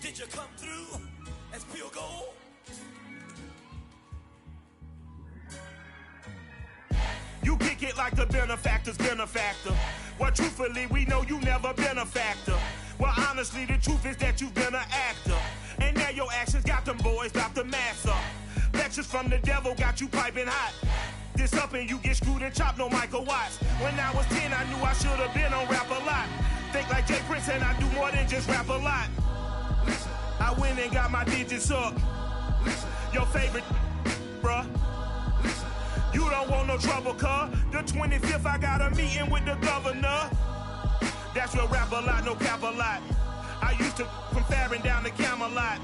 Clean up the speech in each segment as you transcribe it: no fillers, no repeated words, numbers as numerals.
Did you come through as pure gold? You kick it like the benefactor's benefactor. Well, truthfully, we know you never been a factor. Well, honestly, the truth is that you've been an actor. And now your actions got them boys drop the mask up. Lectures from the devil got you piping hot. This up and you get screwed and chopped, no Michael Watts. When I was 10, I knew I should have been on rap a lot. Think like Jay Prince and I do more than just rap a lot. I went and got my digits up. Your favorite, bruh. You don't want no trouble, cuz. The 25th, I got a meeting with the governor. That's real rap a lot, no cap a lot. I used to from Farron down to Camelot.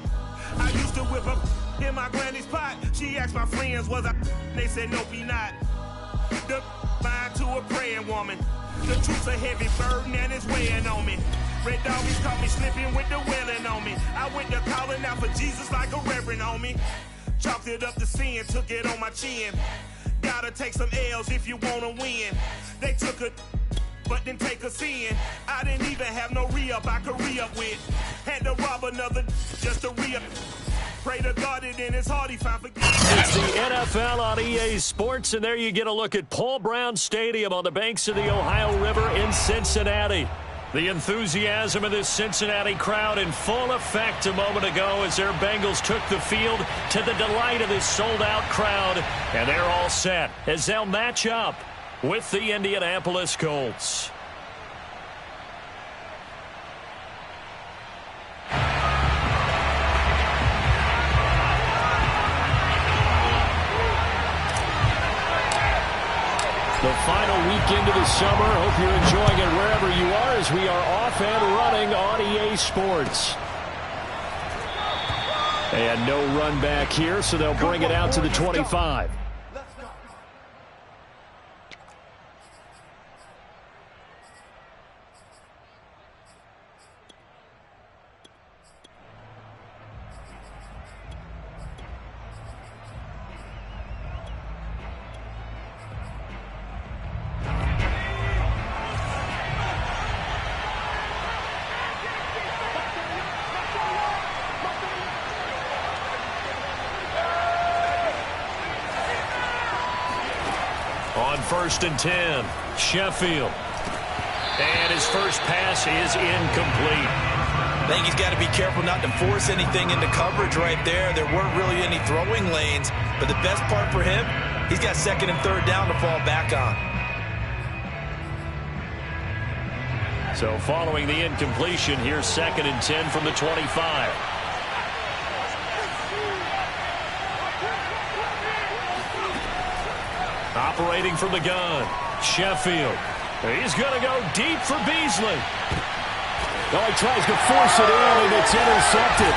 I used to whip up in my granny's pot. She asked my friends, was I? They said, nope, he not. The mind to a praying woman. The truth's a heavy burden and it's weighing on me. Red doggies caught me slipping with the wailing on me. I went to calling out for Jesus like a reverend on me. Chalked it up to sin, took it on my chin. Gotta take some L's if you wanna win. They took a but didn't take us in. I didn't even have no re-up I could re-up with. Had to rob another just to re-up. Pray to God it in his heart he found forgiveness. It's the NFL on EA Sports, and there you get a look at Paul Brown Stadium on the banks of the Ohio River in Cincinnati. The enthusiasm of this Cincinnati crowd in full effect a moment ago as their Bengals took the field to the delight of this sold-out crowd. And they're all set as they'll match up with the Indianapolis Colts. The final weekend of the summer. Hope you're enjoying it wherever you are as we are off and running on EA Sports. And no run back here, so they'll bring it out to the 25. First and 10, Sheffield. And his first pass is incomplete. I think he's got to be careful not to force anything into coverage right there. There weren't really any throwing lanes, but the best part for him, he's got second and third down to fall back on. So following the incompletion, here's second and 10 from the 25. Operating from the gun, Sheffield. He's going to go deep for Beasley. Oh, he tries to force it in, and it's intercepted.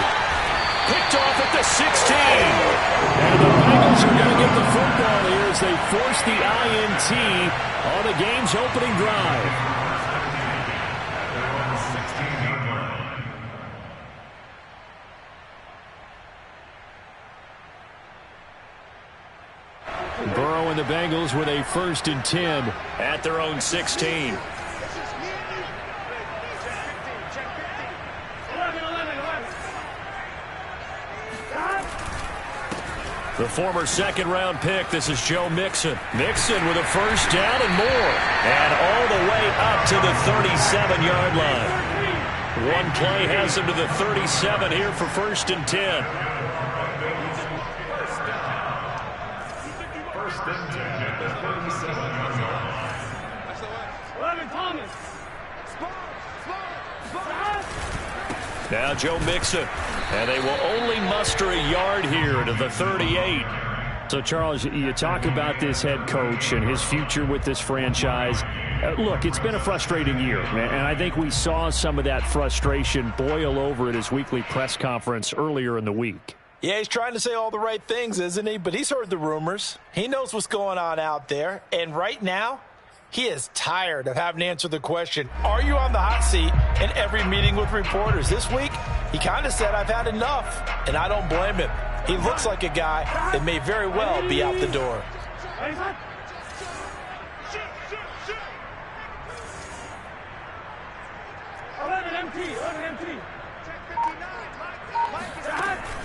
Picked off at the 16. And the Bengals are going to get the football here as they force the INT on the game's opening drive. Burrow and the Bengals with a first and 10 at their own 16. The former second-round pick, this is Joe Mixon. Mixon with a first down and more. And all the way up to the 37-yard line. One play has him to the 37 here for first and 10. Now Joe Mixon, and they will only muster a yard here to the 38. So, Charles, you talk about this head coach and his future with this franchise. Look, it's been a frustrating year, and I think we saw some of that frustration boil over at his weekly press conference earlier in the week. Yeah, he's trying to say all the right things, isn't he? But he's heard the rumors. He knows what's going on out there. And right now, he is tired of having to answer the question, are you on the hot seat in every meeting with reporters? This week, he kind of said, I've had enough, and I don't blame him. He looks like a guy that may very well be out the door.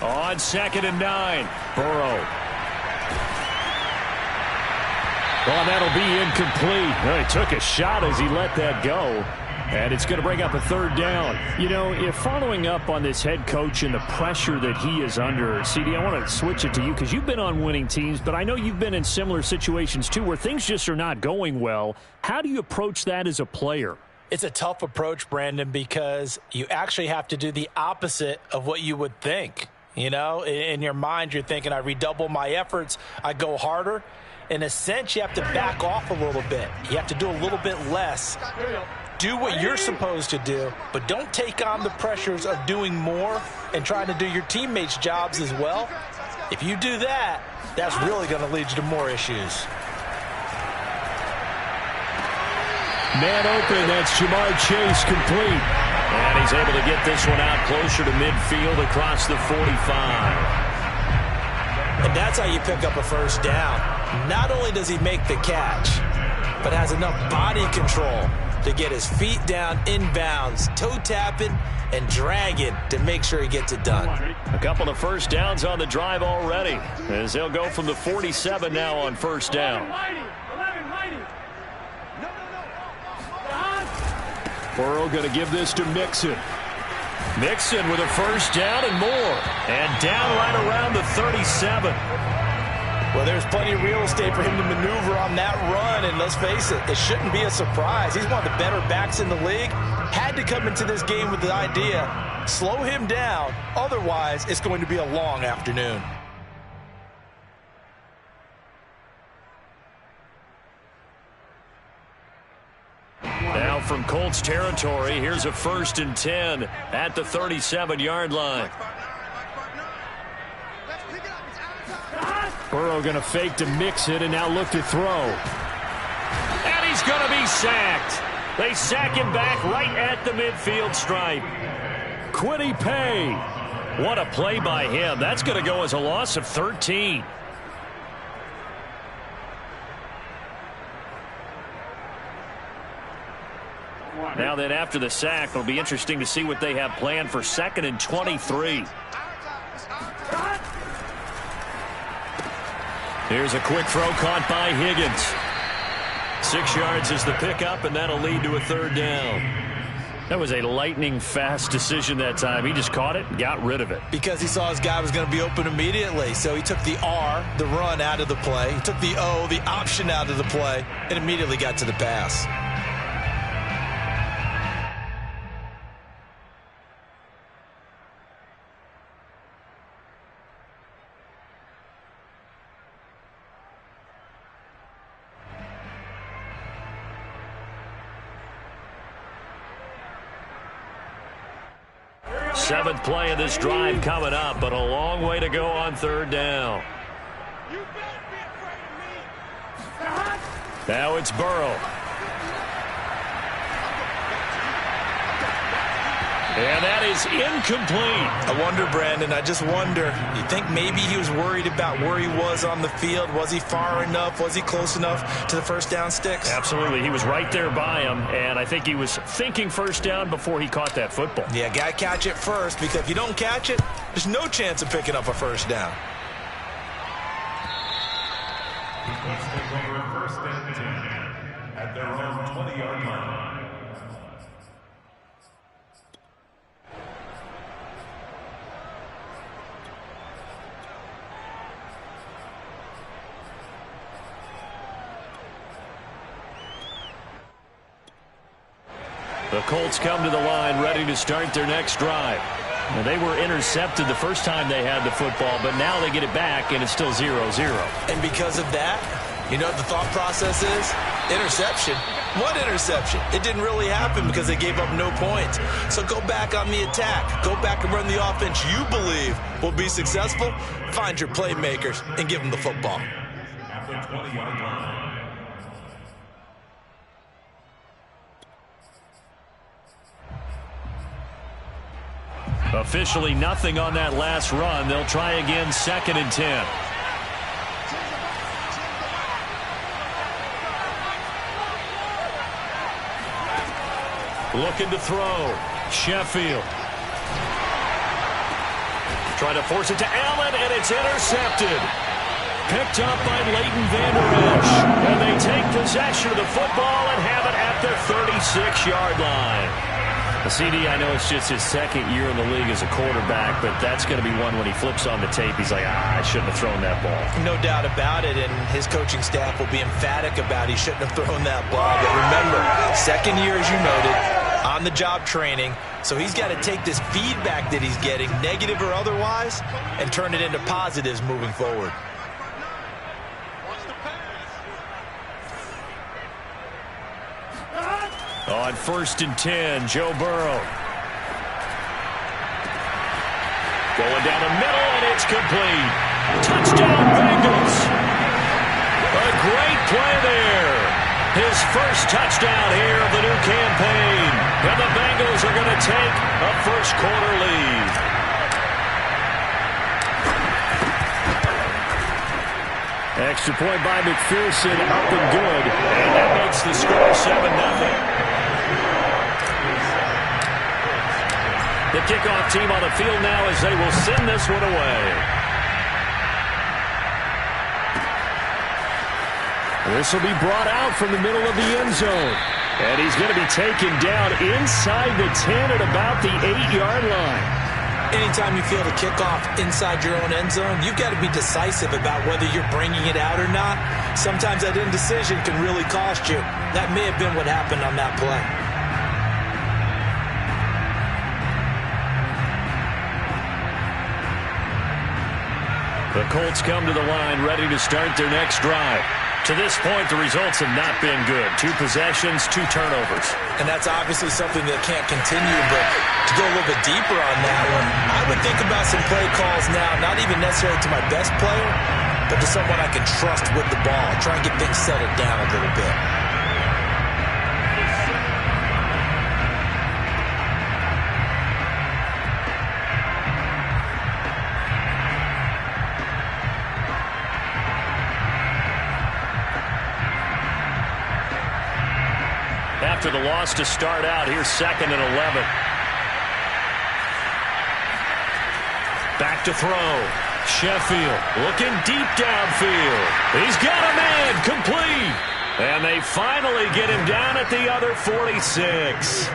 On 2nd and 9, Burrow. Well, that'll be incomplete. Well, he took a shot as he let that go. And it's going to bring up a 3rd down. You know, if following up on this head coach and the pressure that he is under, CD, I want to switch it to you because you've been on winning teams, but I know you've been in similar situations too where things just are not going well. How do you approach that as a player? It's a tough approach, Brandon, because you actually have to do the opposite of what you would think. You know, in your mind, you're thinking, I redouble my efforts, I go harder. In a sense, you have to back off a little bit. You have to do a little bit less. Do what you're supposed to do, but don't take on the pressures of doing more and trying to do your teammates' jobs as well. If you do that, that's really going to lead you to more issues. Man open, that's Jamar Chase complete. And he's able to get this one out closer to midfield across the 45. And that's how you pick up a 1st down. Not only does he make the catch, but has enough body control to get his feet down inbounds, toe tapping and dragging to make sure he gets it done. A couple of 1st downs on the drive already as they'll go from the 47 now on 1st down. Burrow going to give this to Mixon. Mixon with a 1st down and more. And down right around the 37. Well, there's plenty of real estate for him to maneuver on that run, and let's face it, it shouldn't be a surprise. He's one of the better backs in the league. Had to come into this game with the idea, slow him down, otherwise it's going to be a long afternoon. Now from Colts territory, here's a 1st and 10 at the 37-yard line. Burrow going to fake to mix it and now look to throw. And he's going to be sacked. They sack him back right at the midfield stripe. Kwity Paye. What a play by him. That's going to go as a loss of 13. Now then, after the sack, it'll be interesting to see what they have planned for 2nd and 23. Here's a quick throw caught by Higgins. 6 yards is the pickup, and that'll lead to a 3rd down. That was a lightning-fast decision that time. He just caught it and got rid of it. Because he saw his guy was going to be open immediately. So he took the R, the run, out of the play. He took the O, the option, out of the play, and immediately got to the pass. Seventh play of this drive coming up, but a long way to go on 3rd down. Now it's Burrow. And that is incomplete. I wonder, Brandon, I just wonder, you think maybe he was worried about where he was on the field? Was he far enough? Was he close enough to the 1st down sticks? Absolutely. He was right there by him, and I think he was thinking 1st down before he caught that football. Yeah, got to catch it first, because if you don't catch it, there's no chance of picking up a 1st down. First and 10 at their own 20-yard line. The Colts come to the line ready to start their next drive. And they were intercepted the first time they had the football, but now they get it back, and it's still 0-0. And because of that, you know what the thought process is? Interception. What interception? It didn't really happen because they gave up no points. So go back on the attack. Go back and run the offense you believe will be successful. Find your playmakers and give them the football. At the 20-yard line. Officially nothing on that last run. They'll try again 2nd and 10. Looking to throw. Sheffield. Trying to force it to Allen, and it's intercepted. Picked up by Leighton Vander Esch. And they take possession of the football and have it at the 36-yard line. CD, I know it's just his second year in the league as a quarterback, but that's going to be one when he flips on the tape. He's like, I shouldn't have thrown that ball. No doubt about it, and his coaching staff will be emphatic about he shouldn't have thrown that ball. But remember, second year, as you noted, on-the-job training, so he's got to take this feedback that he's getting, negative or otherwise, and turn it into positives moving forward. On 1st and 10, Joe Burrow. Going down the middle, and it's complete. Touchdown, Bengals. A great play there. His first touchdown here of the new campaign. And the Bengals are going to take a first-quarter lead. Extra point by McPherson, up and good. And that makes the score 7-0. The kickoff team on the field now as they will send this one away. This will be brought out from the middle of the end zone. And he's going to be taken down inside the 10 at about the 8-yard line. Anytime you feel the kickoff inside your own end zone, you've got to be decisive about whether you're bringing it out or not. Sometimes that indecision can really cost you. That may have been what happened on that play. The Colts come to the line ready to start their next drive. To this point, the results have not been good. 2 possessions, 2 turnovers. And that's obviously something that can't continue, but to go a little bit deeper on that one, I would think about some play calls now, not even necessarily to my best player, but to someone I can trust with the ball. Try and get things settled down a little bit. After the loss to start out, here's 2nd and 11. Back to throw. Sheffield looking deep downfield. He's got a man, complete. And they finally get him down at the other 46.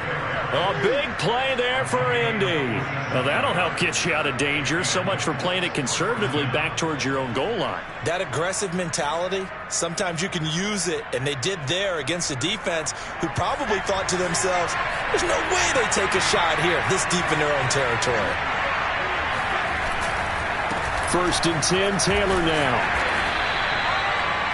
A big play there for Indy. Well, that'll help get you out of danger. So much for playing it conservatively back towards your own goal line. That aggressive mentality, sometimes you can use it, and they did there against a defense who probably thought to themselves, there's no way they take a shot here this deep in their own territory. 1st and 10, Taylor now.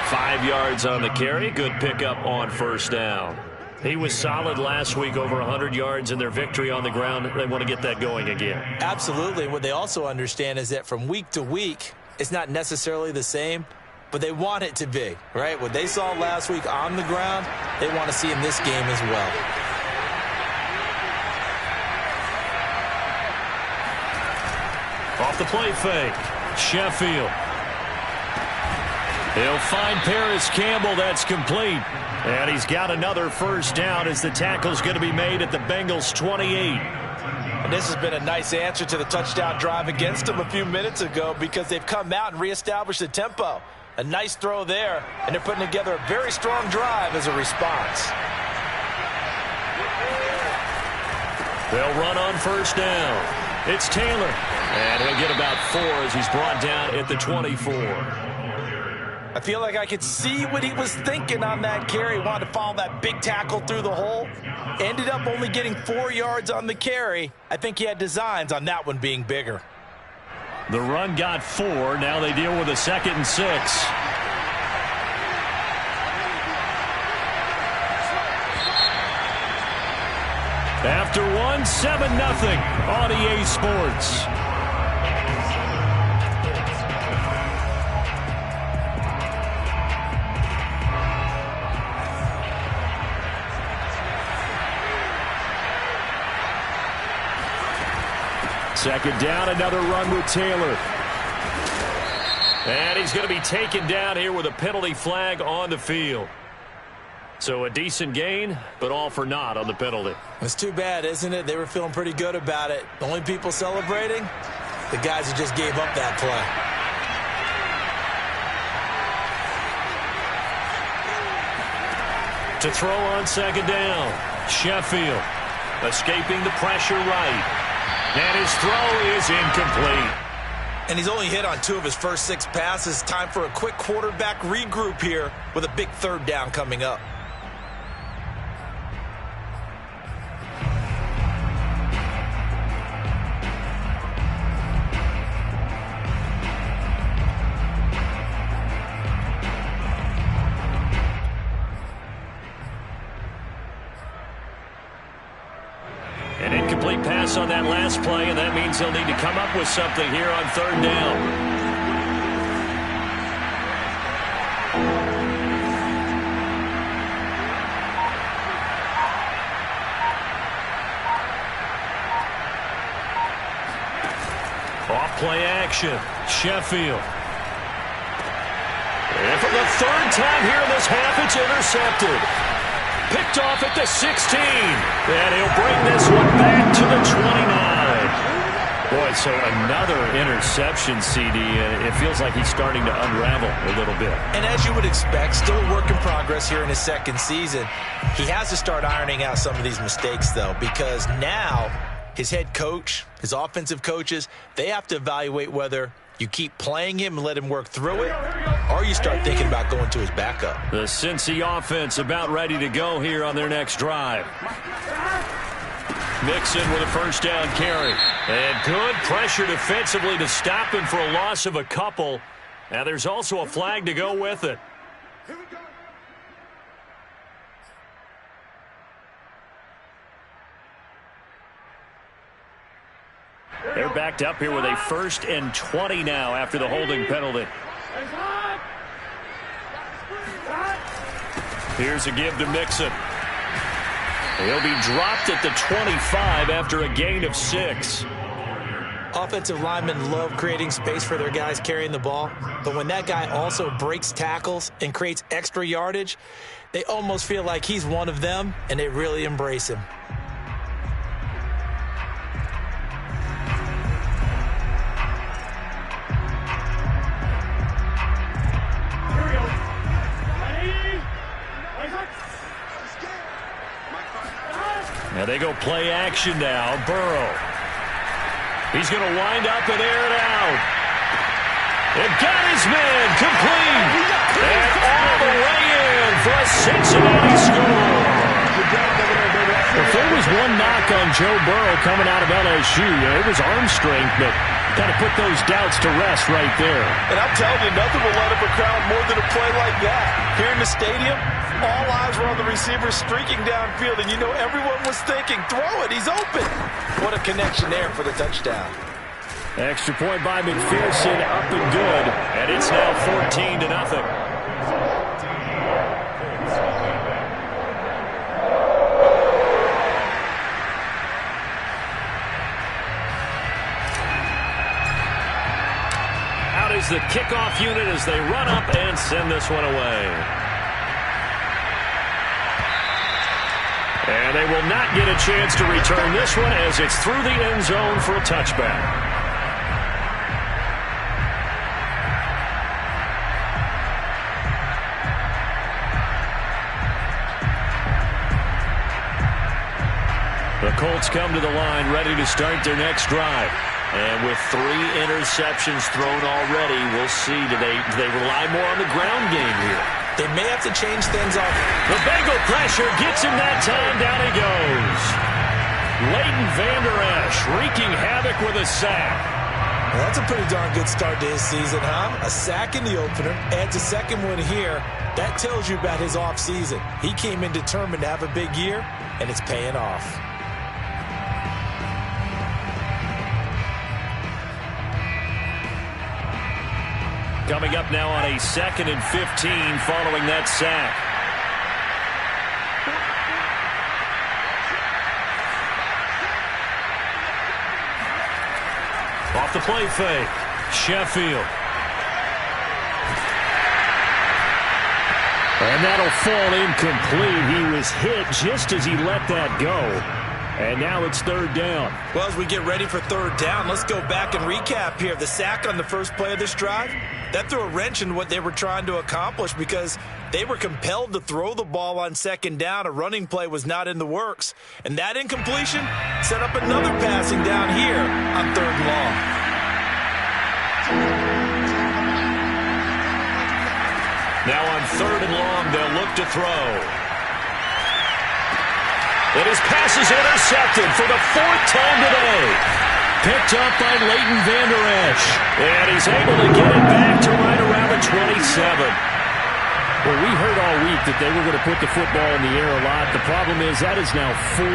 5 yards on the carry. Good pickup on 1st down. He was solid last week, over 100 yards in their victory on the ground. They want to get that going again. Absolutely. What they also understand is that from week to week, it's not necessarily the same, but they want it to be, right? What they saw last week on the ground, they want to see in this game as well. Off the play fake, Sheffield. He'll find Paris Campbell. That's complete. And he's got another 1st down as the tackle's going to be made at the Bengals 28. And this has been a nice answer to the touchdown drive against them a few minutes ago because they've come out and reestablished the tempo. A nice throw there, and they're putting together a very strong drive as a response. They'll run on 1st down. It's Taylor. And he'll get about 4 as he's brought down at the 24. I feel like I could see what he was thinking on that carry. Wanted to follow that big tackle through the hole. Ended up only getting 4 yards on the carry. I think he had designs on that one being bigger. The run got 4. Now they deal with a 2nd and 6. After 1, 7-0 on EA Sports. Second down, another run with Taylor. And he's going to be taken down here with a penalty flag on the field. So a decent gain, but all for naught on the penalty. It's too bad, isn't it? They were feeling pretty good about it. The only people celebrating, the guys who just gave up that play. To throw on second down, Sheffield escaping the pressure right. And his throw is incomplete. And he's only hit on 2 of his first 6 passes. Time for a quick quarterback regroup here with a big 3rd down coming up. An incomplete pass on that last play, and that means he'll need to come up with something here on 3rd down. Off play action, Sheffield. And for the 3rd time here in this half, it's intercepted. Picked off at the 16. And he'll bring this one back to the 29. Boy, so another interception, CD. And it feels like he's starting to unravel a little bit. And as you would expect, still a work in progress here in his 2nd season. He has to start ironing out some of these mistakes, though, because now his head coach, his offensive coaches, they have to evaluate whether you keep playing him and let him work through it, or you start thinking about going to his backup. The Cincy offense about ready to go here on their next drive. Mixon with a 1st down carry. And good pressure defensively to stop him for a loss of a couple. Now there's also a flag to go with it. They're backed up here with a 1st and 20 now after the holding penalty. Here's a give to Mixon. He'll be dropped at the 25 after a gain of 6. Offensive linemen love creating space for their guys carrying the ball, but when that guy also breaks tackles and creates extra yardage, they almost feel like he's one of them, and they really embrace him. Now they go play action now. Burrow. He's going to wind up and air it out. And got his man complete. And all the way in for a Cincinnati score. If there was one knock on Joe Burrow coming out of LSU, it was arm strength, but kind of put those doubts to rest right there. And I'm telling you, nothing will light up a crowd more than a play like that. Here in the stadium, all eyes were on the receiver streaking downfield, and you know everyone was thinking, throw it, he's open. What a connection there for the touchdown. Extra point by McPherson, up and good, and it's now 14-0. Out is the kickoff unit as they run up and send this one away. And they will not get a chance to return this one as it's through the end zone for a touchback. The Colts come to the line ready to start their next drive. And with 3 interceptions thrown already, we'll see. Do they rely more on the ground game here? They may have to change things up. The Bengal pressure gets him that time. Down he goes. Leighton Vander Esch wreaking havoc with a sack. Well, that's a pretty darn good start to his season, huh? A sack in the opener, adds a second one here. That tells you about his offseason. He came in determined to have a big year, and it's paying off. Coming up now on a 2nd and 15 following that sack. Off the play fake, Sheffield. And that'll fall incomplete. He was hit just as he let that go. And now it's third down. Well, as we get ready for third down, let's go back and recap here. The sack on the first play of this drive, that threw a wrench in what they were trying to accomplish because they were compelled to throw the ball on second down. A running play was not in the works. And that incompletion set up another passing down here on third and long. Now on third and long, they'll look to throw. And his pass is intercepted for the fourth time today. Picked up by Leighton Vander Esch. And he's able to get it back to right around the 27. Well, we heard all week that they were going to put the football in the air a lot. The problem is that is now 4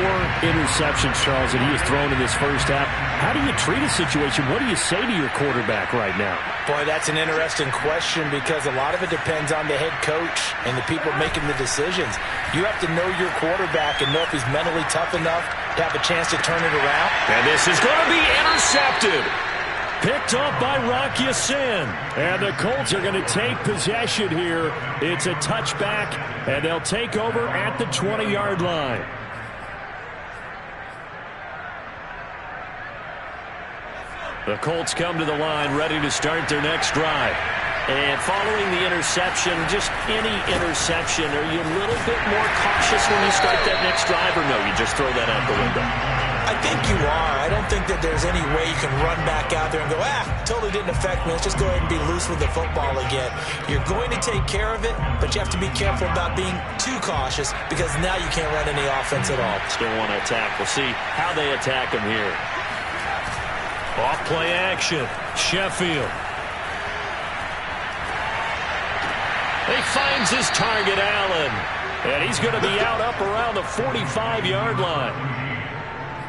interceptions, Charles, that he has thrown in this first half. How do you treat a situation? What do you say to your quarterback right now? Boy, that's an interesting question because a lot of it depends on the head coach and the people making the decisions. You have to know your quarterback and know if he's mentally tough enough to have a chance to turn it around. And this is going to be intercepted. Picked up by Rock Ya-Sin. And the Colts are going to take possession here. It's a touchback, and they'll take over at the 20-yard line. The Colts come to the line, ready to start their next drive. And following the interception, just any interception, are you a little bit more cautious when you start that next drive, or no, you just throw that out the window? I think you are. I don't think that there's any way you can run back out there and go, totally didn't affect me. Let's just go ahead and be loose with the football again. You're going to take care of it, but you have to be careful about being too cautious because now you can't run any offense at all. Still want to attack. We'll see how they attack him here. Off play action. Sheffield. He finds his target, Allen. And he's going to be out up around the 45-yard line.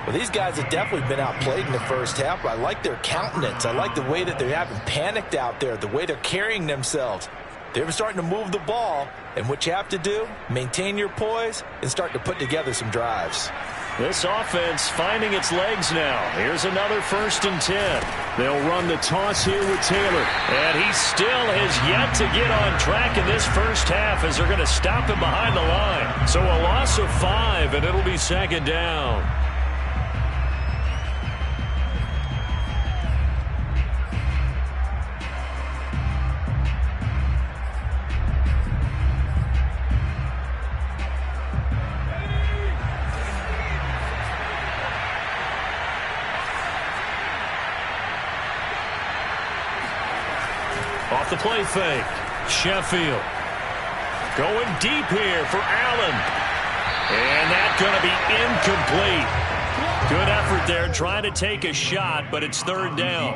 Well, these guys have definitely been outplayed in the first half, but I like their countenance. I like the way that they haven't panicked out there, the way they're carrying themselves. They're starting to move the ball, and what you have to do, maintain your poise and start to put together some drives. This offense finding its legs now. Here's another 1st and 10. They'll run the toss here with Taylor. And he still has yet to get on track in this first half as they're going to stop him behind the line. So a loss of 5, and it'll be second down. Off the play fake. Sheffield. Going deep here for Allen. And that's going to be incomplete. Good effort there trying to take a shot, but it's third down.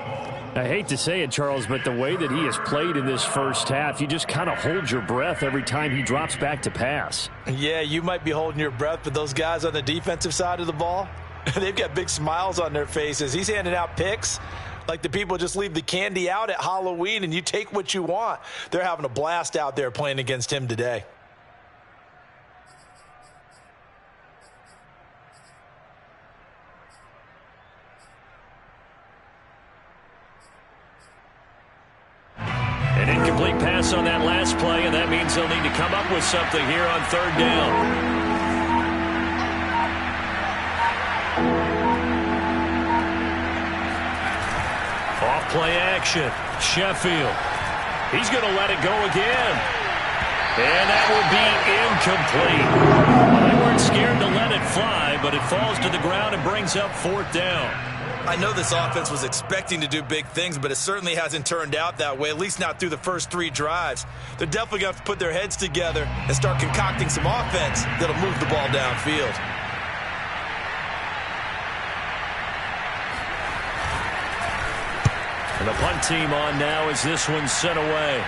I hate to say it, Charles, but the way that he has played in this first half, you just kind of hold your breath every time he drops back to pass. Yeah, you might be holding your breath, but those guys on the defensive side of the ball, they've got big smiles on their faces. He's handing out picks like the people just leave the candy out at Halloween and you take what you want. They're having a blast out there playing against him today. An incomplete pass on that last play, and that means they'll need to come up with something here on third down. Off play action. Sheffield. He's going to let it go again. And that will be incomplete. Well, they weren't scared to let it fly, but it falls to the ground and brings up fourth down. I know this offense was expecting to do big things, but it certainly hasn't turned out that way, at least not through the first 3 drives. They're definitely going to have to put their heads together and start concocting some offense that'll move the ball downfield. And the punt team on now as this one's sent away.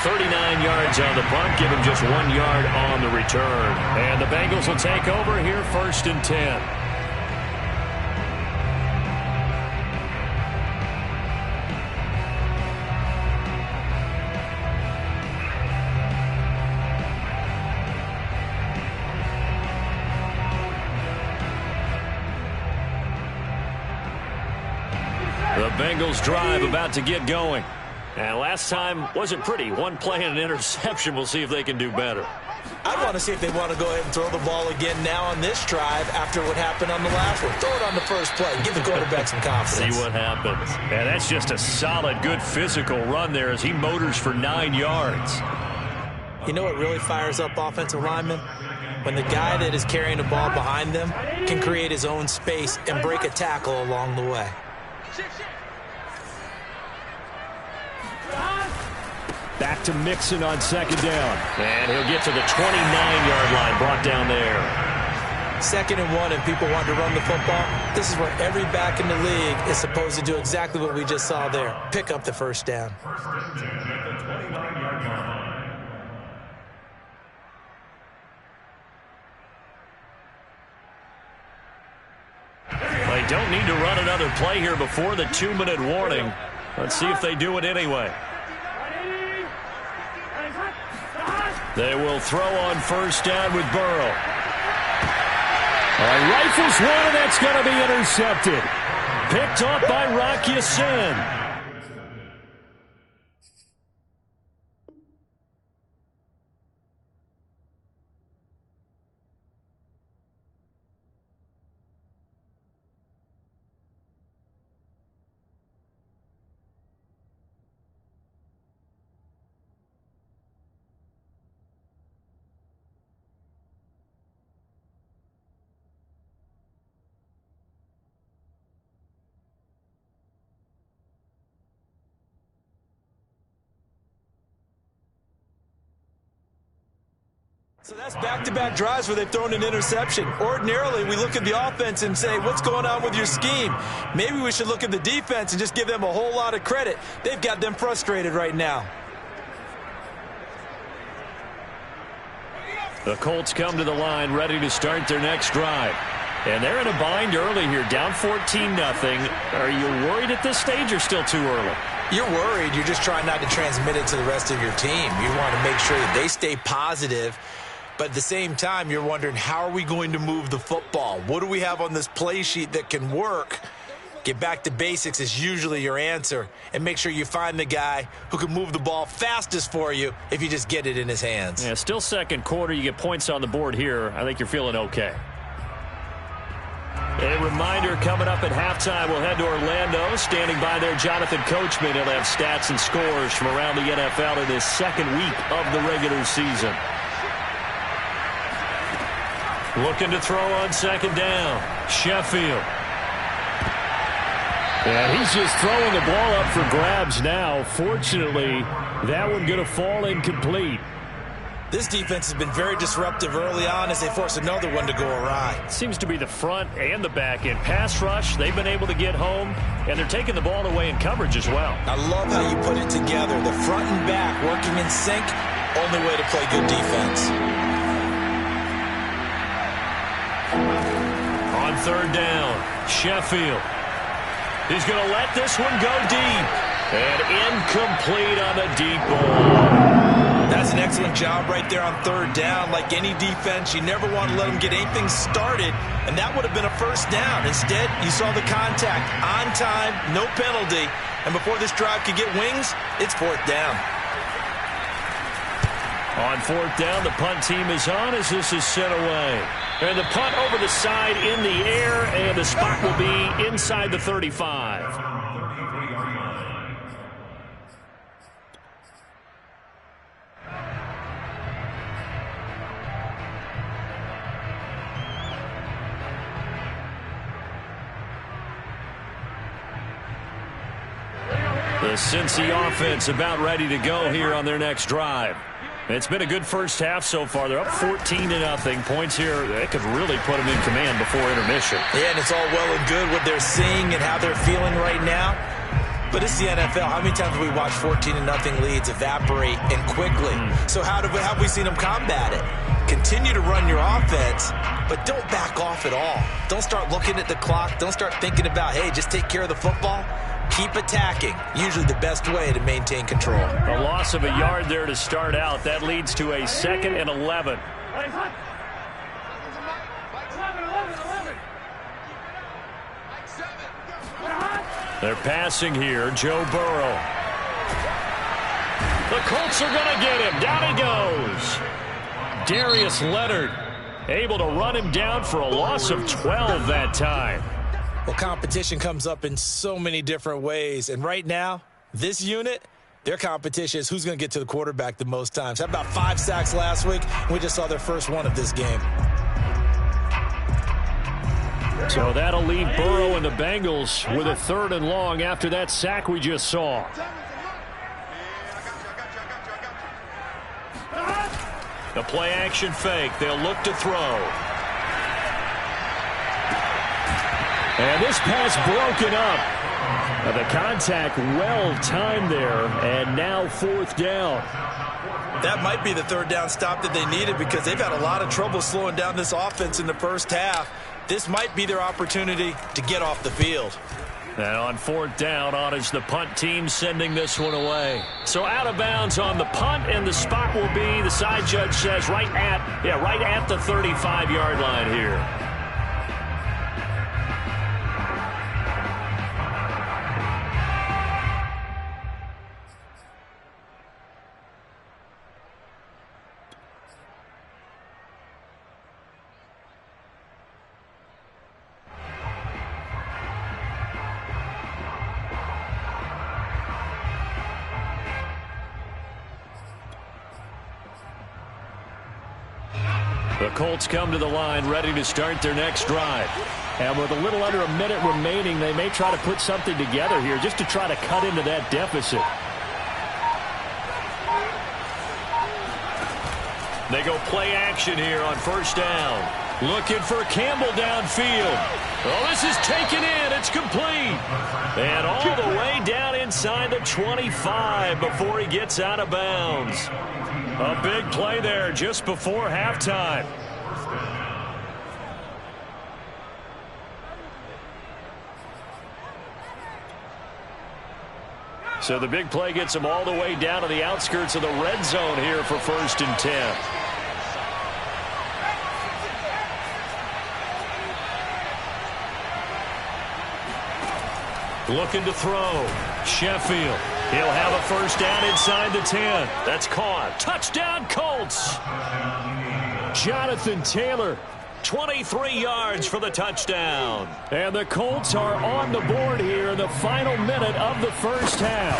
39 yards on the punt, give him just 1 yard on the return. And the Bengals will take over here, 1st and 10. The Bengals drive about to get going. And last time wasn't pretty. One play and an interception. We'll see if they can do better. I want to see if they want to go ahead and throw the ball again now on this drive after what happened on the last one. Throw it on the first play. Give the quarterback some confidence. See what happens. And that's just a solid, good physical run there as he motors for 9 yards. You know what really fires up offensive linemen? When the guy that is carrying the ball behind them can create his own space and break a tackle along the way. Back to Mixon on second down. And he'll get to the 29-yard line, brought down there. 2nd and 1, and people want to run the football. This is where every back in the league is supposed to do exactly what we just saw there. Pick up the first down. They don't need to run another play here before the 2-minute warning. Let's see if they do it anyway. They will throw on first down with Burrow. Rifles one, and that's going to be intercepted. Picked off by Rock Ya-Sin. So that's back-to-back drives where they've thrown an interception. Ordinarily, we look at the offense and say, what's going on with your scheme? Maybe we should look at the defense and just give them a whole lot of credit. They've got them frustrated right now. The Colts come to the line ready to start their next drive. And they're in a bind early here, down 14-0. Are you worried at this stage or still too early? You're worried. You're just trying not to transmit it to the rest of your team. You want to make sure that they stay positive. But at the same time, you're wondering, how are we going to move the football? What do we have on this play sheet that can work? Get back to basics is usually your answer. And make sure you find the guy who can move the ball fastest for you if you just get it in his hands. Yeah, still second quarter. You get points on the board here. I think you're feeling okay. A reminder, coming up at halftime, we'll head to Orlando. Standing by there, Jonathan Coachman. He'll have stats and scores from around the NFL in this second week of the regular season. Looking to throw on second down. Sheffield. And he's just throwing the ball up for grabs now. Fortunately, that one going to fall incomplete. This defense has been very disruptive early on as they force another one to go awry. Seems to be the front and the back end. Pass rush, they've been able to get home, and they're taking the ball away in coverage as well. I love how you put it together. The front and back working in sync, only way to play good defense. On third down, Sheffield. He's going to let this one go deep. And incomplete on the deep ball. That's an excellent job right there on third down. Like any defense, you never want to let them get anything started, and that would have been a first down. Instead, you saw the contact on time, no penalty, and before this drive could get wings, it's fourth down. On fourth down, the punt team is on as this is sent away. And the punt over the side in the air, and the spot will be inside the 35. The Cincy offense about ready to go here on their next drive. It's been a good first half so far. They're up 14-0. Points here, they could really put them in command before intermission. Yeah, and it's all well and good what they're seeing and how they're feeling right now. But it's the NFL. How many times have we watched 14-0 leads evaporate and quickly? So how have we seen them combat it? Continue to run your offense, but don't back off at all. Don't start looking at the clock. Don't start thinking about, hey, just take care of the football. Keep attacking. Usually the best way to maintain control. A loss of a yard there to start out. That leads to a 2nd and 11. They're passing here. Joe Burrow. The Colts are going to get him. Down he goes. Darius Leonard able to run him down for a loss of 12 that time. Well, competition comes up in so many different ways. And right now, this unit, their competition is who's going to get to the quarterback the most times. Had about 5 sacks last week, and we just saw their first one of this game. So that'll leave Burrow and the Bengals with a 3rd and long after that sack we just saw. The play action fake. They'll look to throw. And this pass broken up. The contact well timed there, and now 4th down. That might be the 3rd down stop that they needed because they've had a lot of trouble slowing down this offense in the first half. This might be their opportunity to get off the field. And on 4th down, on is the punt team sending this one away. So out of bounds on the punt, and the spot will be, the side judge says, right at the 35-yard line here. The Colts come to the line ready to start their next drive. And with a little under a minute remaining, they may try to put something together here just to try to cut into that deficit. They go play action here on 1st down. Looking for Campbell downfield. Oh, this is taken in. It's complete. And all the way down inside the 25 before he gets out of bounds. A big play there just before halftime. So the big play gets him all the way down to the outskirts of the red zone here for 1st and 10. Looking to throw. Sheffield. He'll have a 1st down inside the 10. That's caught. Touchdown, Colts. Jonathan Taylor, 23 yards for the touchdown. And the Colts are on the board here in the final minute of the first half.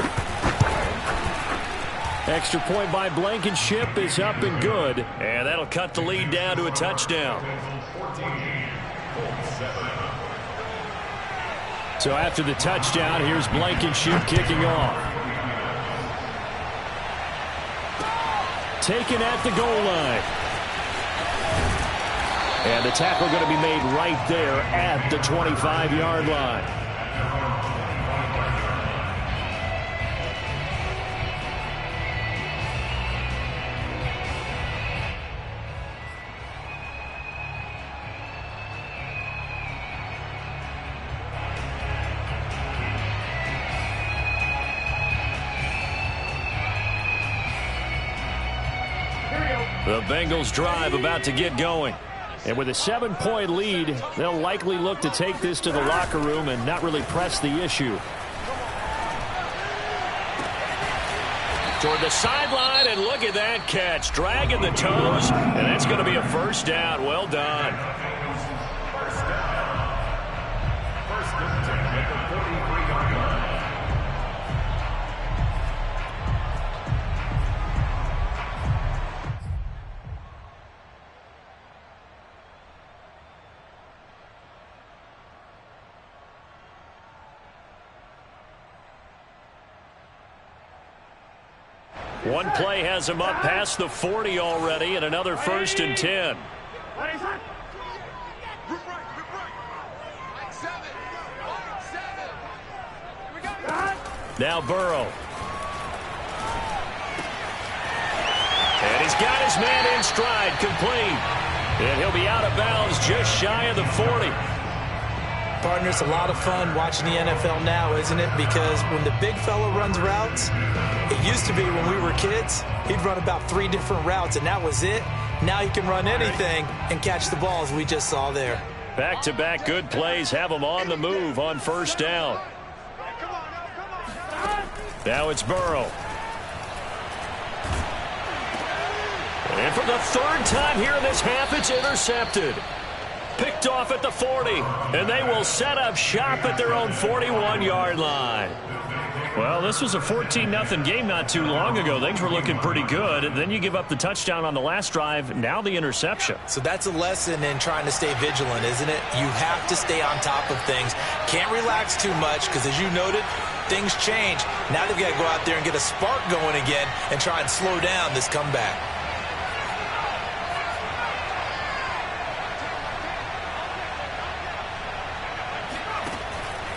Extra point by Blankenship is up and good. And that'll cut the lead down to a touchdown. So after the touchdown, here's Blankenship kicking off. Taken at the goal line. And the tackle going to be made right there at the 25-yard line. The Bengals drive about to get going. And with a 7-point lead, they'll likely look to take this to the locker room and not really press the issue. Toward the sideline, and look at that catch. Dragging the toes, and that's going to be a 1st down. Well done. 1st and 10 at the 43-yard line. One play has him up past the 40 already, and another 1st and 10. Now Burrow. And he's got his man in stride, complete. And he'll be out of bounds just shy of the 40. Partner, it's a lot of fun watching the NFL now, isn't it? Because when the big fella runs routes, it used to be when we were kids, he'd run about 3 different routes, and that was it. Now he can run anything and catch the ball, as we just saw there. Back-to-back good plays have him on the move on 1st down. Now it's Burrow. And for the third time here in this half, it's intercepted. Picked off at the 40, and they will set up shop at their own 41-yard line. Well, this was a 14-0 game not too long ago. Things were looking pretty good. And then you give up the touchdown on the last drive. Now the interception. So that's a lesson in trying to stay vigilant, isn't it? You have to stay on top of things. Can't relax too much because, as you noted, things change. Now they've got to go out there and get a spark going again and try and slow down this comeback.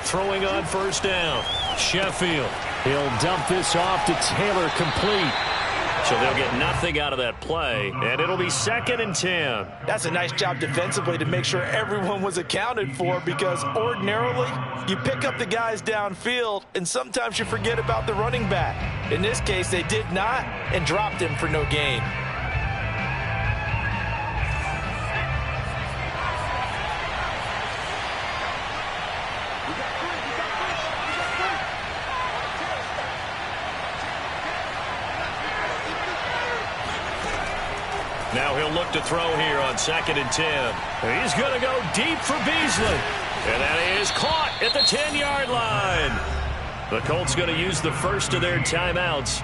Throwing on first down. Sheffield. He'll dump this off to Taylor, complete. So they'll get nothing out of that play, and it'll be 2nd and 10. That's a nice job defensively to make sure everyone was accounted for, because ordinarily you pick up the guys downfield and sometimes you forget about the running back. In this case, they did not and dropped him for no gain. Now he'll look to throw here on 2nd and 10. He's going to go deep for Beasley. And that is caught at the 10-yard line. The Colts going to use the first of their timeouts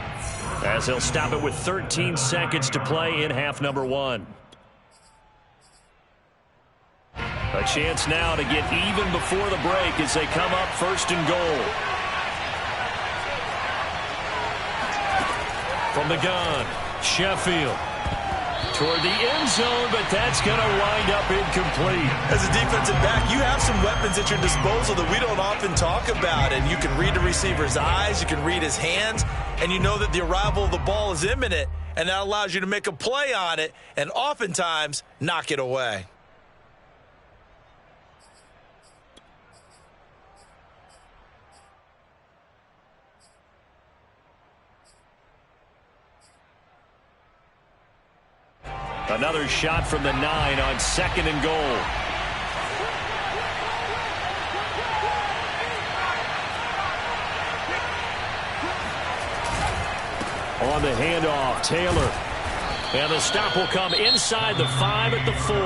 as they'll stop it with 13 seconds to play in half number 1. A chance now to get even before the break as they come up 1st and goal. From the gun, Sheffield. Toward the end zone, but that's going to wind up incomplete. As a defensive back, you have some weapons at your disposal that we don't often talk about. And you can read the receiver's eyes, you can read his hands, and you know that the arrival of the ball is imminent. And that allows you to make a play on it and oftentimes knock it away. Another shot from the 9 on 2nd and goal. On the handoff, Taylor. And the stop will come inside the 5 at the 4.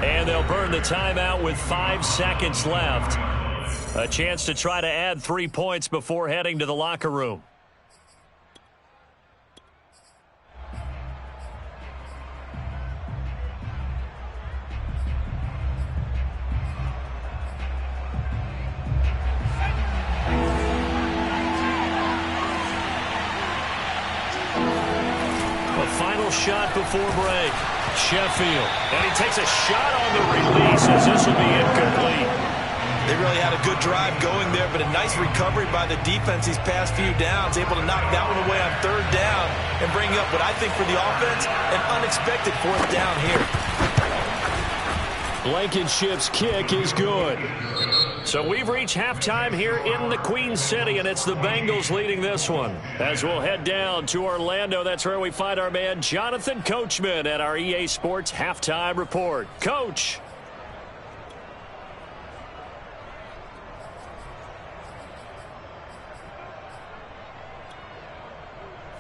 And they'll burn the timeout with 5 seconds left. A chance to try to add 3 points before heading to the locker room. Shot before break. Sheffield. And he takes a shot on the release as this will be incomplete. They really had a good drive going there, but a nice recovery by the defense these past few downs, able to knock that one away on 3rd down and bring up what I think for the offense, an unexpected 4th down here. Blankenship's kick is good. So we've reached halftime here in the Queen City, and it's the Bengals leading this one. As we'll head down to Orlando, that's where we find our man Jonathan Coachman at our EA Sports Halftime Report. Coach.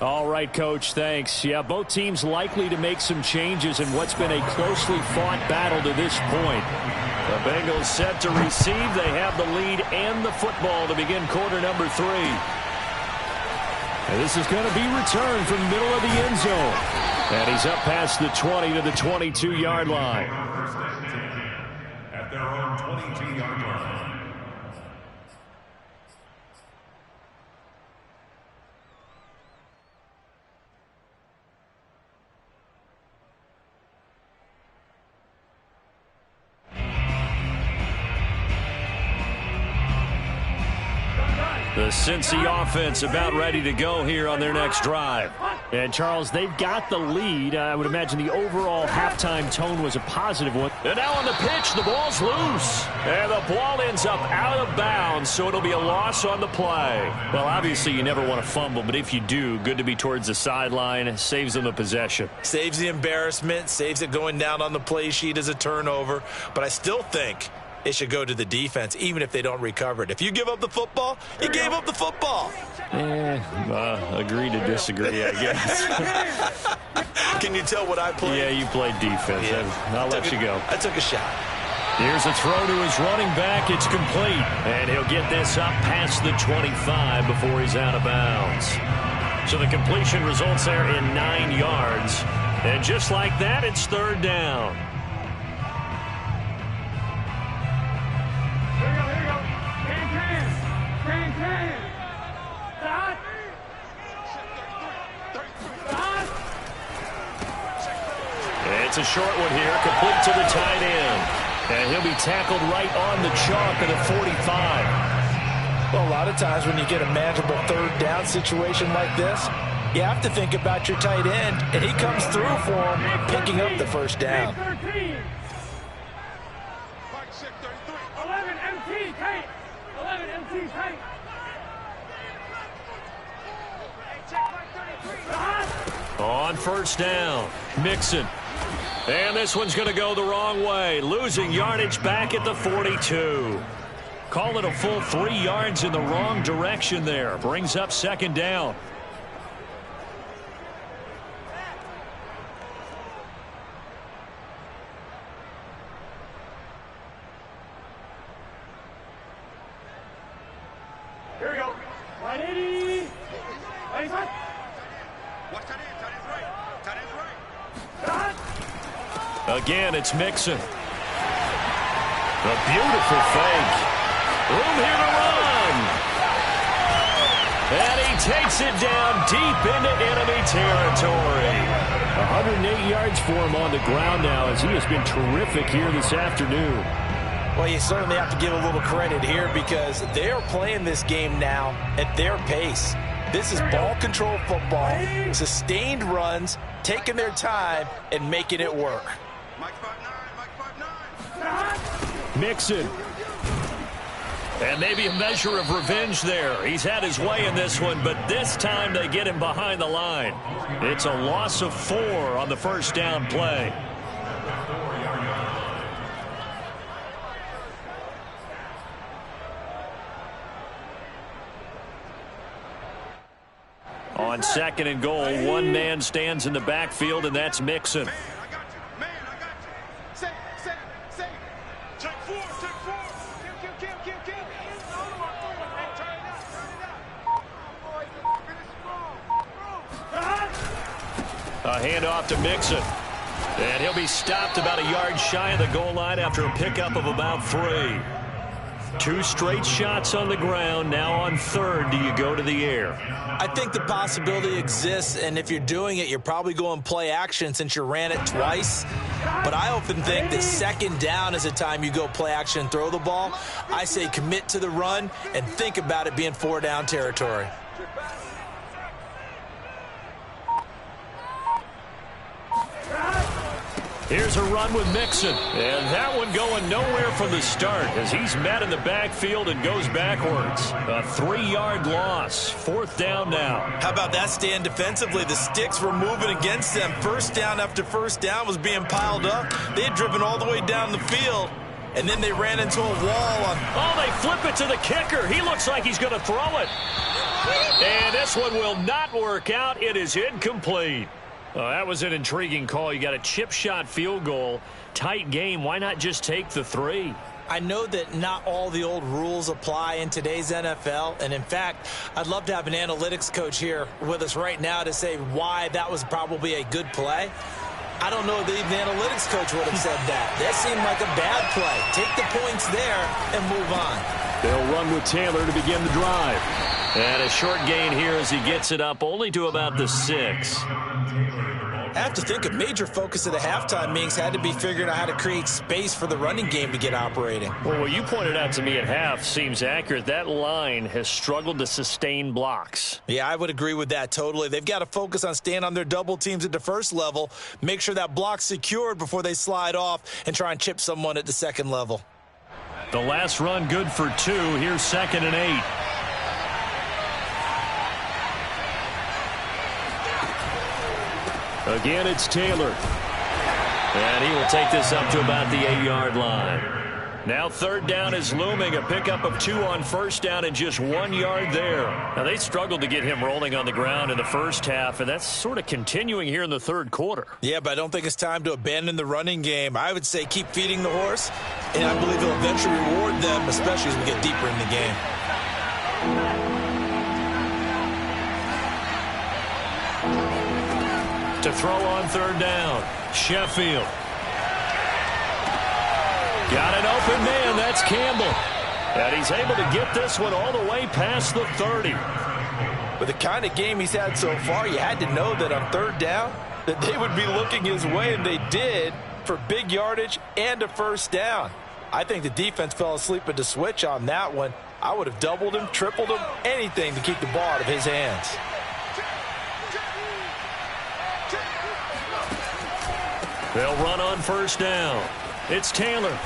All right, Coach, thanks. Yeah, both teams likely to make some changes in what's been a closely fought battle to this point. The Bengals set to receive. They have the lead and the football to begin quarter number 3. And this is going to be returned from the middle of the end zone. And he's up past the 20 to the 22-yard line. At their own 22-yard line. The Cincy offense about ready to go here on their next drive. And, Charles, they've got the lead. I would imagine the overall halftime tone was a positive one. And now on the pitch, the ball's loose. And the ball ends up out of bounds, so it'll be a loss on the play. Well, obviously you never want to fumble, but if you do, good to be towards the sideline. Saves them the possession. Saves the embarrassment, saves it going down on the play sheet as a turnover. But I still think it should go to the defense, even if they don't recover it. If you give up the football, you gave up the football. Agree to disagree, I guess. Can you tell what I played? Yeah, you played defense. Yeah. I'll let you go. I took a shot. Here's a throw to his running back. It's complete. And he'll get this up past the 25 before he's out of bounds. So the completion results there in 9 yards. And just like that, it's third down. Here we go. Can. Stop. It's a short one here, complete to the tight end. And he'll be tackled right on the chalk at the 45. Well, a lot of times when you get a manageable third down situation like this, you have to think about your tight end, and he comes through for him, picking up the first down. 13. 11 MT tight. 11 MT tight. On first down, Mixon. And this one's going to go the wrong way, losing yardage back at the 42. Call it a full 3 yards in the wrong direction there. Brings up second down. Here we go. 180. Watch that in. Tight end's right. Again, it's Mixon. A beautiful fake. Room here to run. And he takes it down deep into enemy territory. 108 yards for him on the ground now, as he has been terrific here this afternoon. Well, you certainly have to give a little credit here because they are playing this game now at their pace. This is ball control football, sustained runs, taking their time and making it work. Mixon. And maybe a measure of revenge there. He's had his way in this one, but this time they get him behind the line. It's a loss of 4 on the first down play. On second and goal, one man stands in the backfield, and that's Mixon. A handoff to Mixon. And he'll be stopped about a yard shy of the goal line after a pickup of about 3. 2 straight shots on the ground. Now on third, do you go to the air? I think the possibility exists, and if you're doing it, you're probably going play action since you ran it twice. But I often think that second down is a time you go play action and throw the ball. I say commit to the run and think about it being 4 down territory. Here's a run with Mixon. And that one going nowhere from the start as he's met in the backfield and goes backwards. A 3-yard loss. 4th down now. How about that stand defensively? The sticks were moving against them. First down after first down was being piled up. They had driven all the way down the field. And then they ran into a wall. Oh, they flip it to the kicker. He looks like he's going to throw it. And this one will not work out. It is incomplete. That was an intriguing call. You got a chip shot field goal. Tight game. Why not just take the 3? I know that not all the old rules apply in today's NFL. And, in fact, I'd love to have an analytics coach here with us right now to say why that was probably a good play. I don't know that even the analytics coach would have said that. That seemed like a bad play. Take the points there and move on. They'll run with Taylor to begin the drive. And a short gain here as he gets it up only to about the 6. I have to think a major focus of the halftime meetings had to be figuring out how to create space for the running game to get operating. Well, what you pointed out to me at half seems accurate. That line has struggled to sustain blocks. Yeah, I would agree with that totally. They've got to focus on staying on their double teams at the first level, make sure that block's secured before they slide off and try and chip someone at the second level. The last run good for 2. Here's 2nd and 8. Again, it's Taylor. And he will take this up to about the 8-yard line. Now third down is looming, a pickup of 2 on first down and just 1 yard there. Now they struggled to get him rolling on the ground in the first half, and that's sort of continuing here in the third quarter. Yeah, but I don't think it's time to abandon the running game. I would say keep feeding the horse, and I believe he'll eventually reward them, especially as we get deeper in the game. To throw on third down, Sheffield. Got an open man, that's Campbell. And he's able to get this one all the way past the 30. With the kind of game he's had so far, you had to know that on third down that they would be looking his way, and they did, for big yardage and a first down. I think the defense fell asleep at the switch on that one. I would have doubled him, tripled him, anything to keep the ball out of his hands. They'll run on first down. It's Taylor.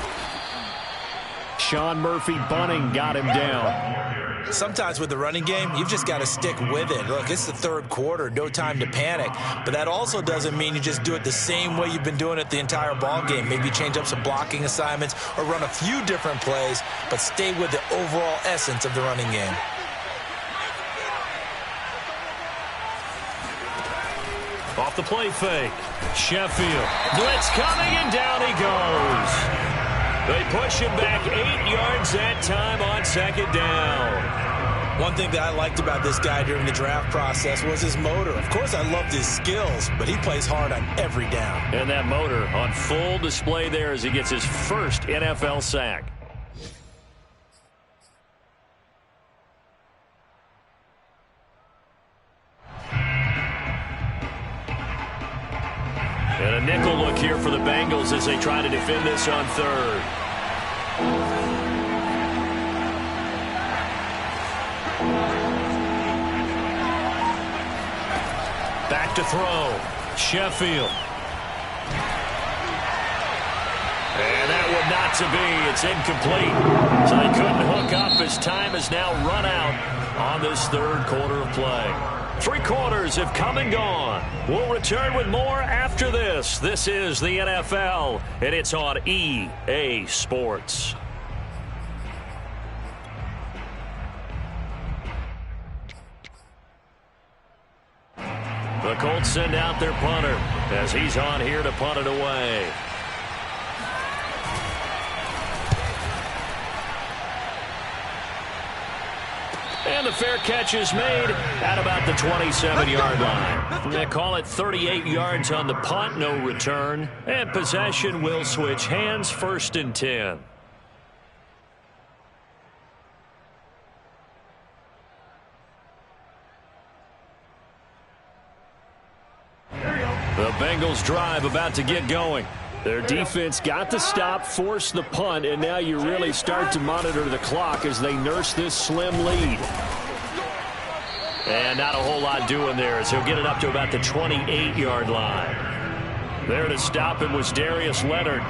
Sean Murphy Bunning got him down. Sometimes with the running game, you've just got to stick with it. Look, it's the third quarter, no time to panic. But that also doesn't mean you just do it the same way you've been doing it the entire ball game. Maybe change up some blocking assignments or run a few different plays, but stay with the overall essence of the running game. Off the play fake. Sheffield. Blitz coming, and down he goes. They push him back 8 yards that time on second down. One thing that I liked about this guy during the draft process was his motor. Of course, I loved his skills, but he plays hard on every down. And that motor on full display there as he gets his first NFL sack. And a nickel look here for the Bengals as they try to defend this on third. Back to throw. Sheffield. And that one not to be. It's incomplete. So they couldn't hook up as time is now run out on this third quarter of play. 3 quarters have come and gone. We'll return with more after this. This is the NFL, and it's on EA Sports. The Colts send out their punter as he's on here to punt it away. And the fair catch is made at about the 27-yard line. They call it 38 yards on the punt, no return. And possession will switch hands, 1st and 10. The Bengals drive about to get going. Their defense got the stop, forced the punt, and now you really start to monitor the clock as they nurse this slim lead. And not a whole lot doing there as he'll get it up to about the 28-yard line. There to stop him was Darius Leonard.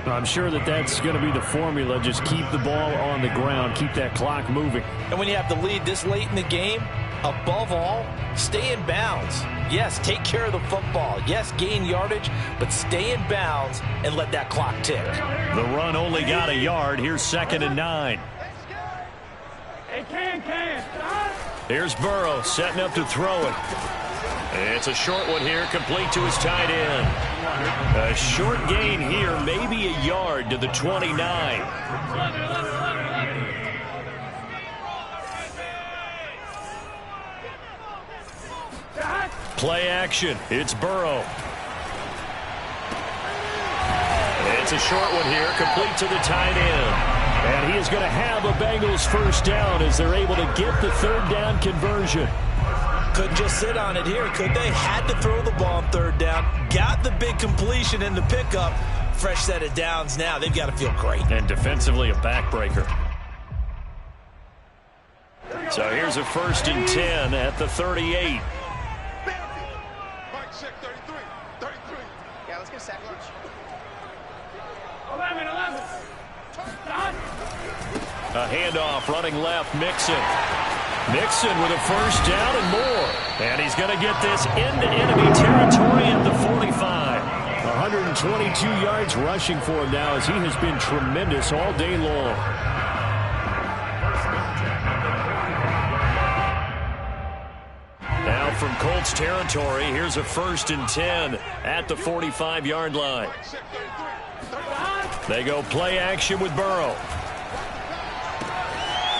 I'm sure that that's going to be the formula. Just keep the ball on the ground, keep that clock moving. And when you have the lead this late in the game, above all, stay in bounds. Yes, take care of the football. Yes, gain yardage, but stay in bounds and let that clock tick. The run only got a yard. Here's 2nd and 9. Hey, can. Here's Burrow setting up to throw it. It's a short one here, complete to his tight end. A short gain here, maybe a yard to the 29. Play action. It's Burrow. It's a short one here, complete to the tight end. And he is going to have a Bengals first down as they're able to get the 3rd down conversion. Couldn't just sit on it here, could they? Had to throw the ball on 3rd down. Got the big completion in the pickup. Fresh set of downs now. They've got to feel great. And defensively a backbreaker. So here's a 1st and 10 at the 38. Yeah, let's get a sack lunch. 11. A handoff running left, Mixon. Mixon with a first down and more. And he's going to get this into enemy territory at the 45. 222 yards rushing for him now, as he has been tremendous all day long. Now from Colts territory, here's a 1st and 10 at the 45-yard line. They go play action with Burrow.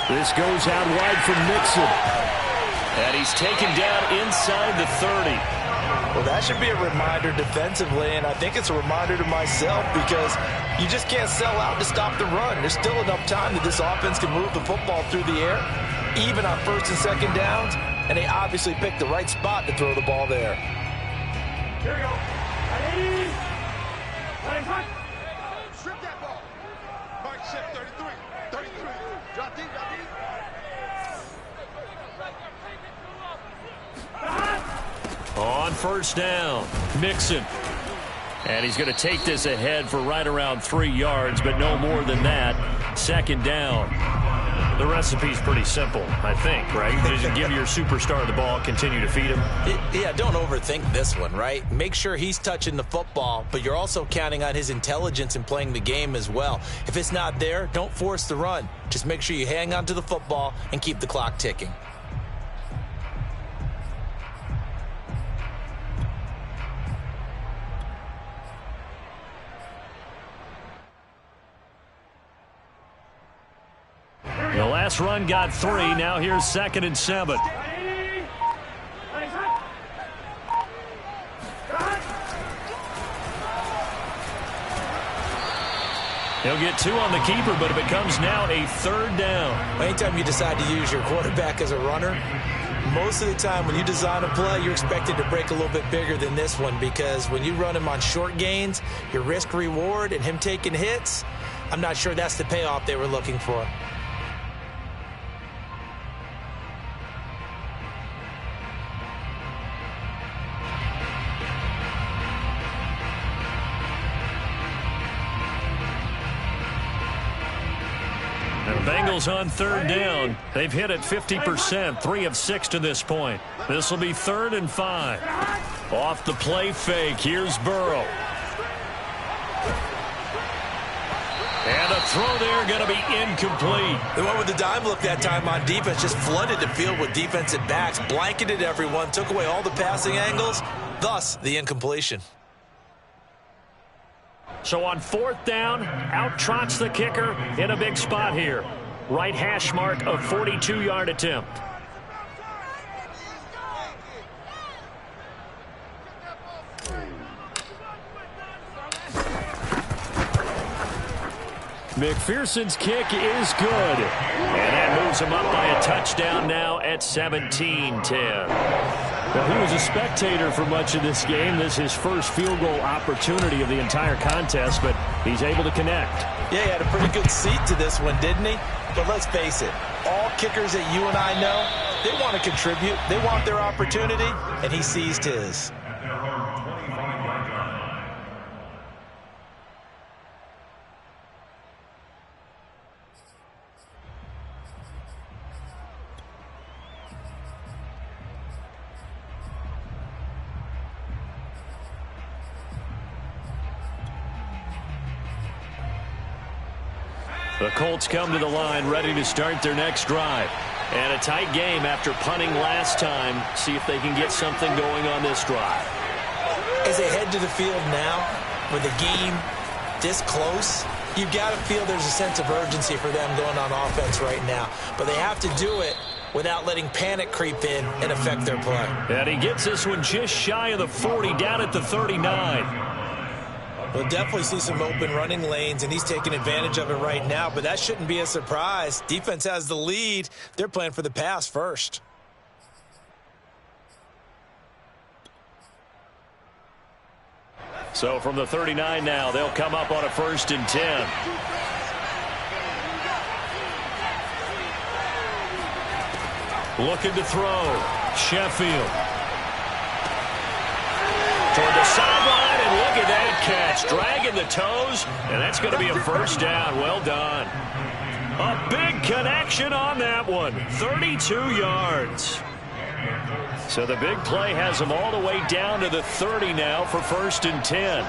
This goes out wide from Mixon. And he's taken down inside the 30. Well, that should be a reminder defensively, and I think it's a reminder to myself, because you just can't sell out to stop the run. There's still enough time that this offense can move the football through the air, even on 1st and 2nd downs, and they obviously picked the right spot to throw the ball there. Here we go. Ready? Play front. Strip that ball. Mark set 33. 33. Drop deep, drop deep. On 1st down, Mixon. And he's going to take this ahead for right around 3 yards, but no more than that. 2nd down. The recipe's pretty simple, I think, right? Just give your superstar the ball, continue to feed him. Yeah, don't overthink this one, right? Make sure he's touching the football, but you're also counting on his intelligence in playing the game as well. If it's not there, don't force the run. Just make sure you hang on to the football and keep the clock ticking. The last run got 3. Now here's 2nd and 7. He'll get 2 on the keeper, but it becomes now a 3rd down. Anytime you decide to use your quarterback as a runner, most of the time when you design a play, you're expected to break a little bit bigger than this one, because when you run him on short gains, your risk-reward and him taking hits, I'm not sure that's the payoff they were looking for. Bengals on 3rd down. They've hit it 50%, 3 of 6 to this point. This will be 3rd and 5. Off the play fake, here's Burrow. And a throw there going to be incomplete. The one with the dime look that time on defense just flooded the field with defensive backs, blanketed everyone, took away all the passing angles, thus the incompletion. So on 4th down, out trots the kicker in a big spot here. Right hash mark of 42-yard attempt. McPherson's kick is good. And that moves him up by a touchdown now at 17-10. Well, he was a spectator for much of this game. This is his first field goal opportunity of the entire contest, but he's able to connect. Yeah, he had a pretty good seat to this one, didn't he? But let's face it, all kickers that you and I know, they want to contribute. They want their opportunity, and he seized his. The Colts come to the line ready to start their next drive. And a tight game after punting last time. See if they can get something going on this drive. As they head to the field now, with the game this close, you've got to feel there's a sense of urgency for them going on offense right now. But they have to do it without letting panic creep in and affect their play. And he gets this one just shy of the 40, down at the 39. We'll definitely see some open running lanes, and he's taking advantage of it right now, but that shouldn't be a surprise. Defense has the lead. They're playing for the pass first. So from the 39 now, they'll come up on a 1st and 10. Looking to throw. Sheffield. Toward the sideline, and look at that catch. Dragging the toes, and that's going to be a 1st down. Well done. A big connection on that one. 32 yards. So the big play has them all the way down to the 30 now for 1st and 10.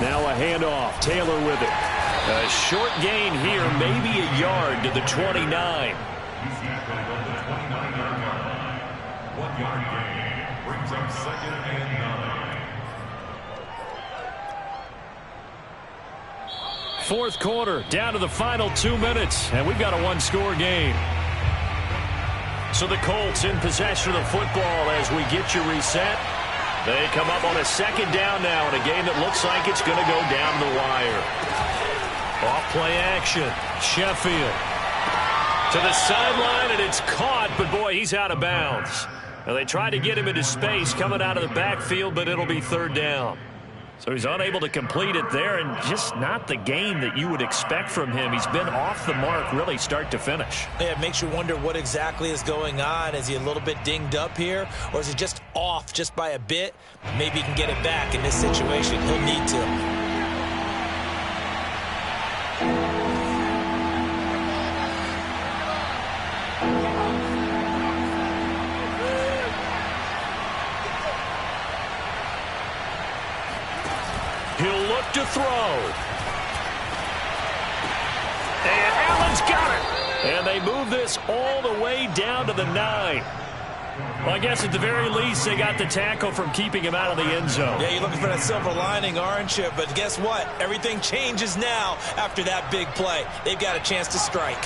Now a handoff. Taylor with it. A short gain here, maybe a yard to the 29. He's tackled on the 29-yard line. 1 yard gain brings up 2nd and 9. Fourth quarter, down to the final 2 minutes, and we've got a one-score game. So the Colts in possession of the football as we get you reset. They come up on a second down now in a game that looks like it's going to go down the wire. Off-play action. Sheffield to the sideline, and it's caught, but boy, he's out of bounds. Now, they tried to get him into space coming out of the backfield, but it'll be third down. So he's unable to complete it there, and just not the game that you would expect from him. He's been off the mark really start to finish. Yeah, it makes you wonder what exactly is going on. Is he a little bit dinged up here, or is he just off just by a bit? Maybe he can get it back in this situation. He'll need to. He'll look to throw. And Allen's got it. And they move this all the way down to the 9. Well, I guess at the very least they got the tackle from keeping him out of the end zone. Yeah, you're looking for that silver lining, aren't you? But guess what? Everything changes now after that big play. They've got a chance to strike.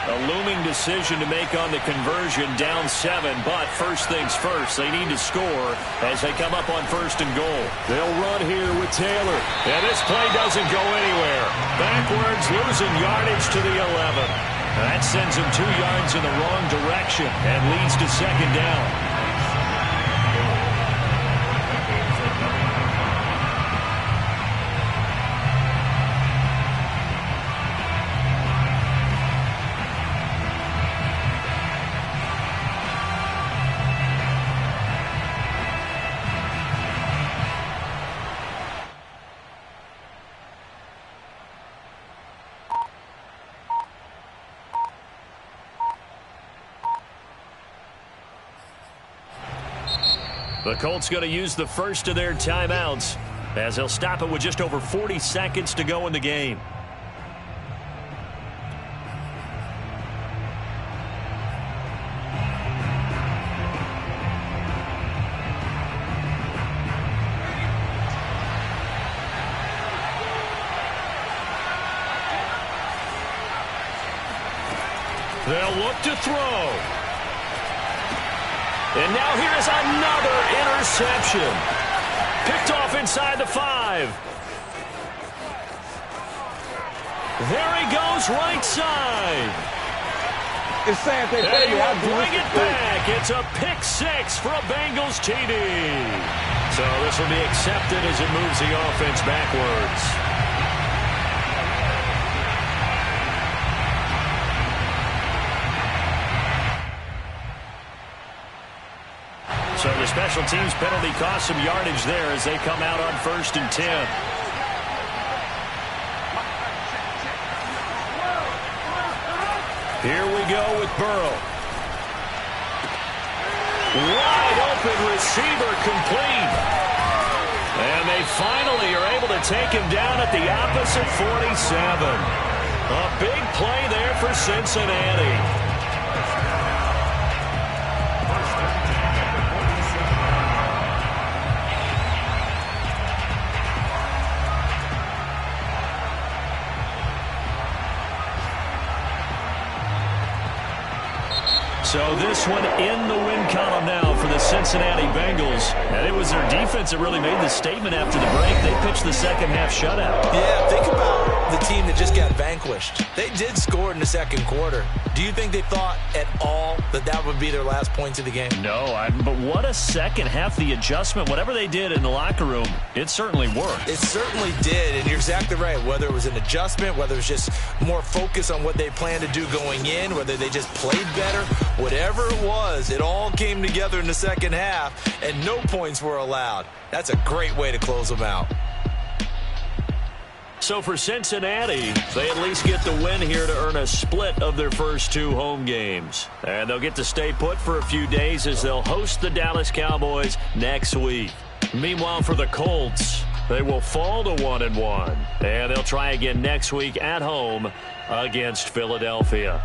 A looming decision to make on the conversion, down 7, but first things first, they need to score as they come up on 1st and goal. They'll run here with Taylor, and this play doesn't go anywhere. Backwards, losing yardage to the 11. That sends him 2 yards in the wrong direction and leads to second down. The Colts going to use the first of their timeouts as they'll stop it with just over 40 seconds to go in the game. They'll look to throw. And now here's another interception. Picked off inside the 5. There he goes, right side. It's sad they and he'll bring it back. It's a pick 6 for a Bengals TD. So this will be accepted as it moves the offense backwards. So the special teams penalty cost some yardage there as they come out on 1st and 10. Here we go with Burrow. Wide open receiver complete. And they finally are able to take him down at the opposite 47. A big play there for Cincinnati. So this one in the win column now for the Cincinnati Bengals. And it was their defense that really made the statement after the break. They pitched the second half shutout. Yeah, think about the team that just got vanquished. They did score in the second quarter. Do you think they thought at all that that would be their last points of the game? No, but what a second half. The adjustment, whatever they did in the locker room, it certainly worked. It certainly did, and you're exactly right. Whether it was an adjustment, whether it was just more focus on what they planned to do going in, whether they just played better, whatever it was, it all came together in the second half, and no points were allowed. That's a great way to close them out. So for Cincinnati, they at least get the win here to earn a split of their first 2 home games. And they'll get to stay put for a few days as they'll host the Dallas Cowboys next week. Meanwhile, for the Colts, They will fall to 1-1, and they'll try again next week at home against Philadelphia.